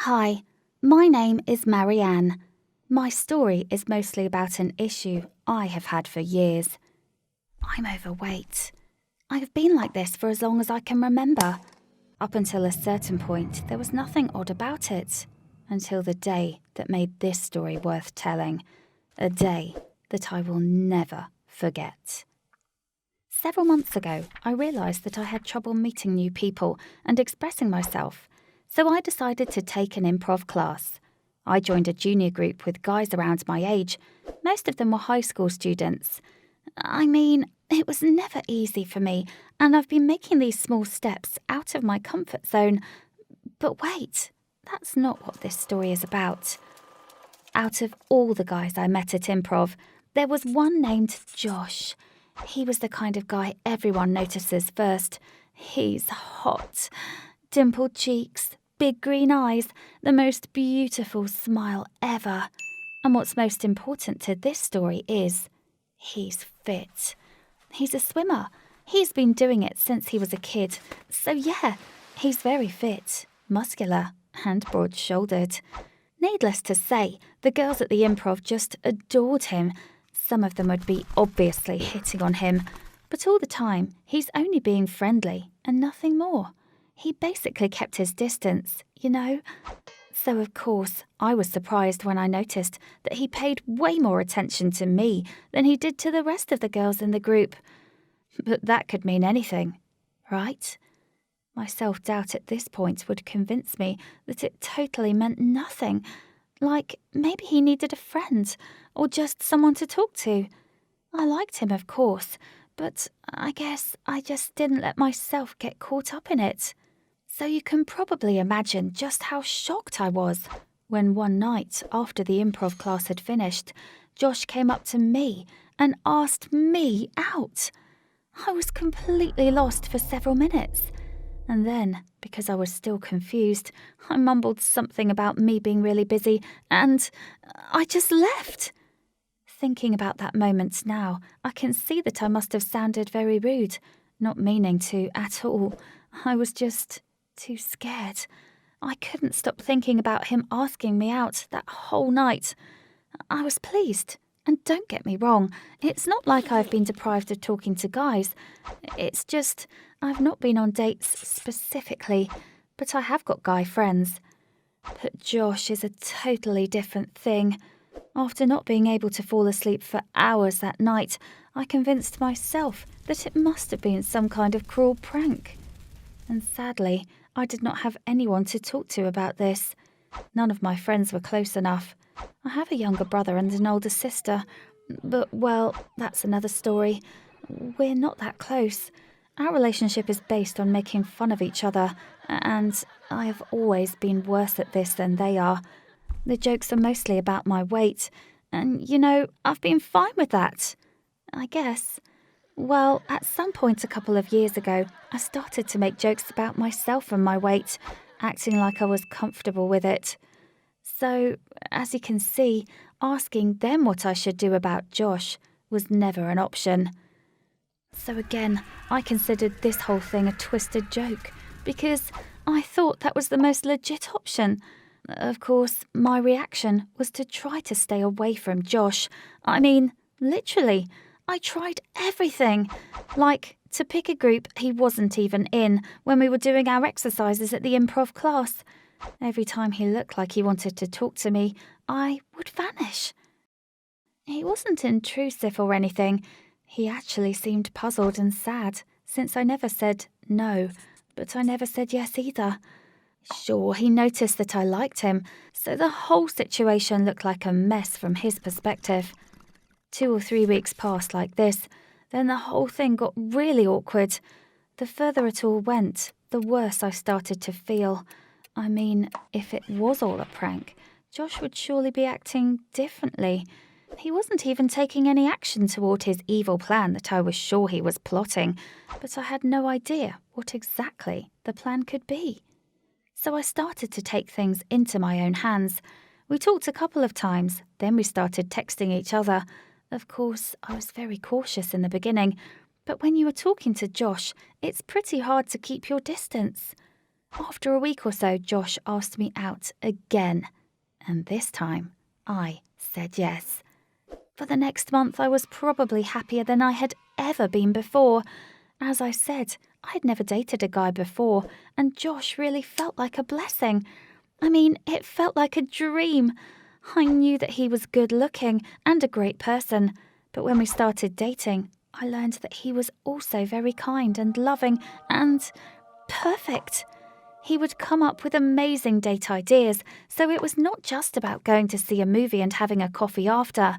Hi, my name is Marianne. My story is mostly about an issue I have had for years. I'm overweight. I have been like this for as long as I can remember. Up until a certain point, there was nothing odd about it. Until the day that made this story worth telling. A day that I will never forget. Several months ago, I realised that I had trouble meeting new people and expressing myself, so I decided to take an improv class. I joined a junior group with guys around my age. Most of them were high school students. It was never easy for me, and I've been making these small steps out of my comfort zone. But wait, that's not what this story is about. Out of all the guys I met at improv, there was one named Josh. He was the kind of guy everyone notices first. He's hot. Dimpled cheeks, big green eyes, the most beautiful smile ever. And what's most important to this story is he's fit. He's a swimmer. He's been doing it since he was a kid. So yeah, he's very fit, muscular, and broad-shouldered. Needless to say, the girls at the improv just adored him. Some of them would be obviously hitting on him, but all the time, he's only being friendly and nothing more. He basically kept his distance, you know? So of course, I was surprised when I noticed that he paid way more attention to me than he did to the rest of the girls in the group. But that could mean anything, right? My self-doubt at this point would convince me that it totally meant nothing. Like, maybe he needed a friend, or just someone to talk to. I liked him, of course, but I guess I just didn't let myself get caught up in it. So you can probably imagine just how shocked I was when one night, after the improv class had finished, Josh came up to me and asked me out. I was completely lost for several minutes. And then, because I was still confused, I mumbled something about me being really busy, and I just left. Thinking about that moment now, I can see that I must have sounded very rude, not meaning to at all. I was just too scared. I couldn't stop thinking about him asking me out that whole night. I was pleased. And don't get me wrong, it's not like I've been deprived of talking to guys. It's just I've not been on dates specifically, but I have got guy friends. But Josh is a totally different thing. After not being able to fall asleep for hours that night, I convinced myself that it must have been some kind of cruel prank. And sadly, I did not have anyone to talk to about this. None of my friends were close enough. I have a younger brother and an older sister, but, well, that's another story. We're not that close. Our relationship is based on making fun of each other, and I have always been worse at this than they are. The jokes are mostly about my weight, and, I've been fine with that. I guess. Well, at some point a couple of years ago, I started to make jokes about myself and my weight, acting like I was comfortable with it. So, as you can see, asking them what I should do about Josh was never an option. So again, I considered this whole thing a twisted joke, because I thought that was the most legit option. Of course, my reaction was to try to stay away from Josh. Literally, I tried everything. Like, to pick a group he wasn't even in when we were doing our exercises at the improv class. Every time he looked like he wanted to talk to me, I would vanish. He wasn't intrusive or anything. He actually seemed puzzled and sad, since I never said no, but I never said yes either. Sure, he noticed that I liked him, so the whole situation looked like a mess from his perspective. 2 or 3 weeks passed like this, then the whole thing got really awkward. The further it all went, the worse I started to feel. If it was all a prank, Josh would surely be acting differently. He wasn't even taking any action toward his evil plan that I was sure he was plotting, but I had no idea what exactly the plan could be. So I started to take things into my own hands. We talked a couple of times, then we started texting each other. Of course, I was very cautious in the beginning, but when you are talking to Josh, it's pretty hard to keep your distance. After a week or so, Josh asked me out again, and this time I said yes. For the next month, I was probably happier than I had ever been before. As I said, I had never dated a guy before, and Josh really felt like a blessing. I mean, it felt like a dream. I knew that he was good looking and a great person, but when we started dating, I learned that he was also very kind and loving and perfect. He would come up with amazing date ideas, so it was not just about going to see a movie and having a coffee after.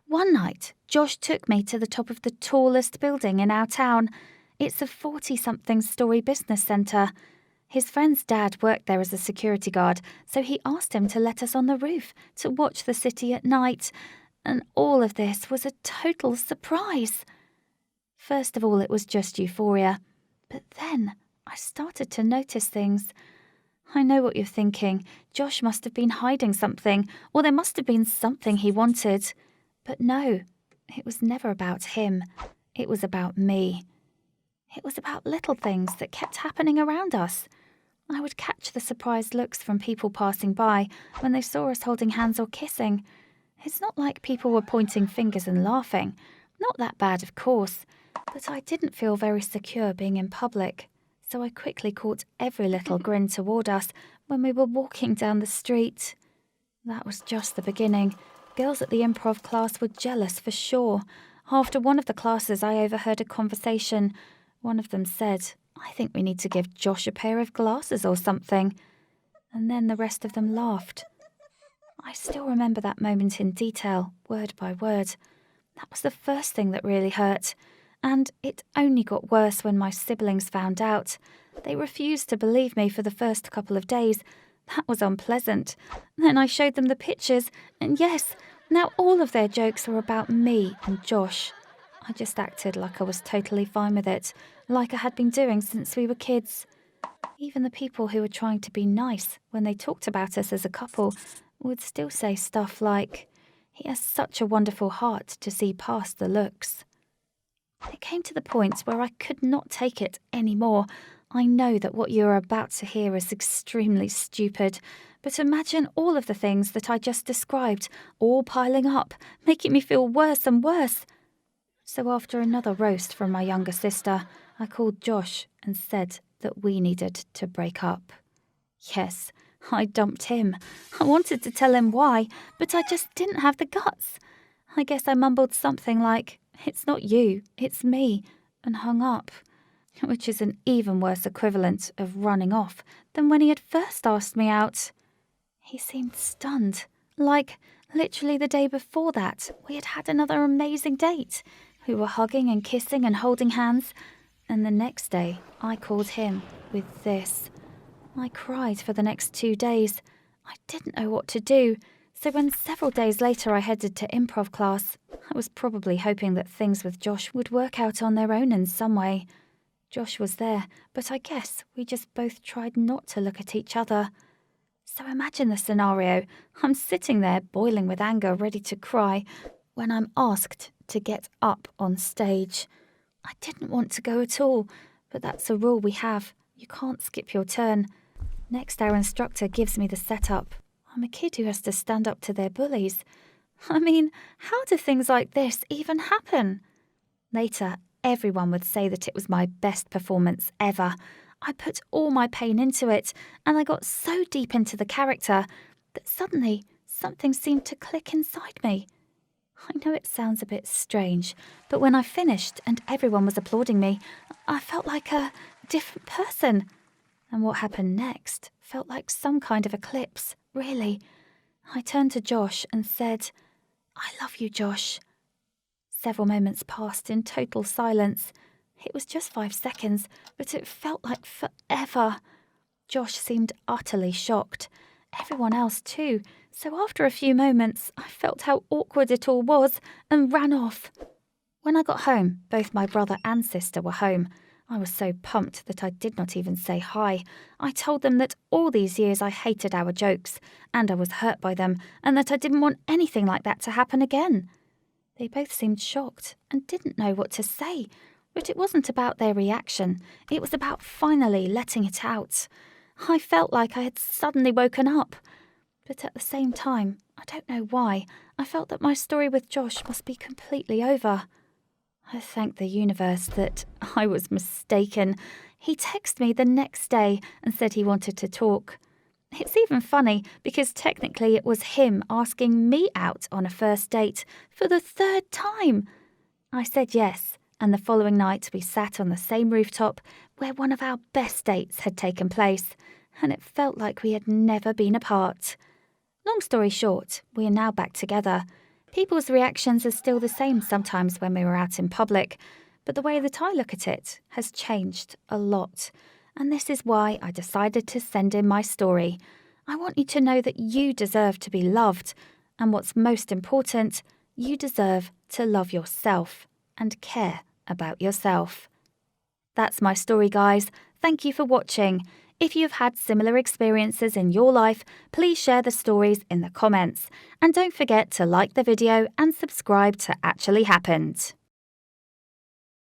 One night, Josh took me to the top of the tallest building in our town. It's a 40-something story business centre. His friend's dad worked there as a security guard, so he asked him to let us on the roof to watch the city at night. And all of this was a total surprise. First of all, it was just euphoria. But then I started to notice things. I know what you're thinking. Josh must have been hiding something, or there must have been something he wanted. But no, it was never about him. It was about me. It was about little things that kept happening around us. I would catch the surprised looks from people passing by when they saw us holding hands or kissing. It's not like people were pointing fingers and laughing. Not that bad, of course. But I didn't feel very secure being in public, so I quickly caught every little grin toward us when we were walking down the street. That was just the beginning. Girls at the improv class were jealous for sure. After one of the classes, I overheard a conversation. One of them said, "I think we need to give Josh a pair of glasses or something." And then the rest of them laughed. I still remember that moment in detail, word by word. That was the first thing that really hurt. And it only got worse when my siblings found out. They refused to believe me for the first couple of days. That was unpleasant. Then I showed them the pictures, and yes, now all of their jokes were about me and Josh. I just acted like I was totally fine with it, like I had been doing since we were kids. Even the people who were trying to be nice when they talked about us as a couple would still say stuff like, "He has such a wonderful heart to see past the looks." It came to the point where I could not take it anymore. I know that what you are about to hear is extremely stupid, but imagine all of the things that I just described, all piling up, making me feel worse and worse. So after another roast from my younger sister, I called Josh and said that we needed to break up. Yes, I dumped him. I wanted to tell him why, but I just didn't have the guts. I guess I mumbled something like, "It's not you, it's me," and hung up, which is an even worse equivalent of running off than when he had first asked me out. He seemed stunned, like literally the day before that we had had another amazing date. We were hugging and kissing and holding hands, and the next day I called him with this. I cried for the next 2 days. I didn't know what to do. So when several days later I headed to improv class, I was probably hoping that things with Josh would work out on their own in some way. Josh was there, but I guess we just both tried not to look at each other. So imagine the scenario. I'm sitting there boiling with anger, ready to cry, when I'm asked to get up on stage. I didn't want to go at all, but that's a rule we have. You can't skip your turn. Next, our instructor gives me the setup. I'm a kid who has to stand up to their bullies. I mean, how do things like this even happen? Later, everyone would say that it was my best performance ever. I put all my pain into it, and I got so deep into the character that suddenly something seemed to click inside me. I know it sounds a bit strange, but when I finished and everyone was applauding me, I felt like a different person. And what happened next felt like some kind of eclipse, really. I turned to Josh and said, "I love you, Josh." Several moments passed in total silence. It was just 5 seconds, but it felt like forever. Josh seemed utterly shocked. Everyone else too. So after a few moments, I felt how awkward it all was and ran off. When I got home, both my brother and sister were home. I was so pumped that I did not even say hi. I told them that all these years I hated our jokes, and I was hurt by them, and that I didn't want anything like that to happen again. They both seemed shocked and didn't know what to say, but it wasn't about their reaction. It was about finally letting it out. I felt like I had suddenly woken up. But at the same time, I don't know why, I felt that my story with Josh must be completely over. I thank the universe that I was mistaken. He texted me the next day and said he wanted to talk. It's even funny because technically it was him asking me out on a first date for the third time. I said yes, and the following night we sat on the same rooftop where one of our best dates had taken place, and it felt like we had never been apart. Long story short, we are now back together. People's reactions are still the same sometimes when we were out in public, but the way that I look at it has changed a lot. And this is why I decided to send in my story. I want you to know that you deserve to be loved, and what's most important, you deserve to love yourself and care about yourself. That's my story, guys. Thank you for watching. If you've had similar experiences in your life, please share the stories in the comments. And don't forget to like the video and subscribe to Actually Happened.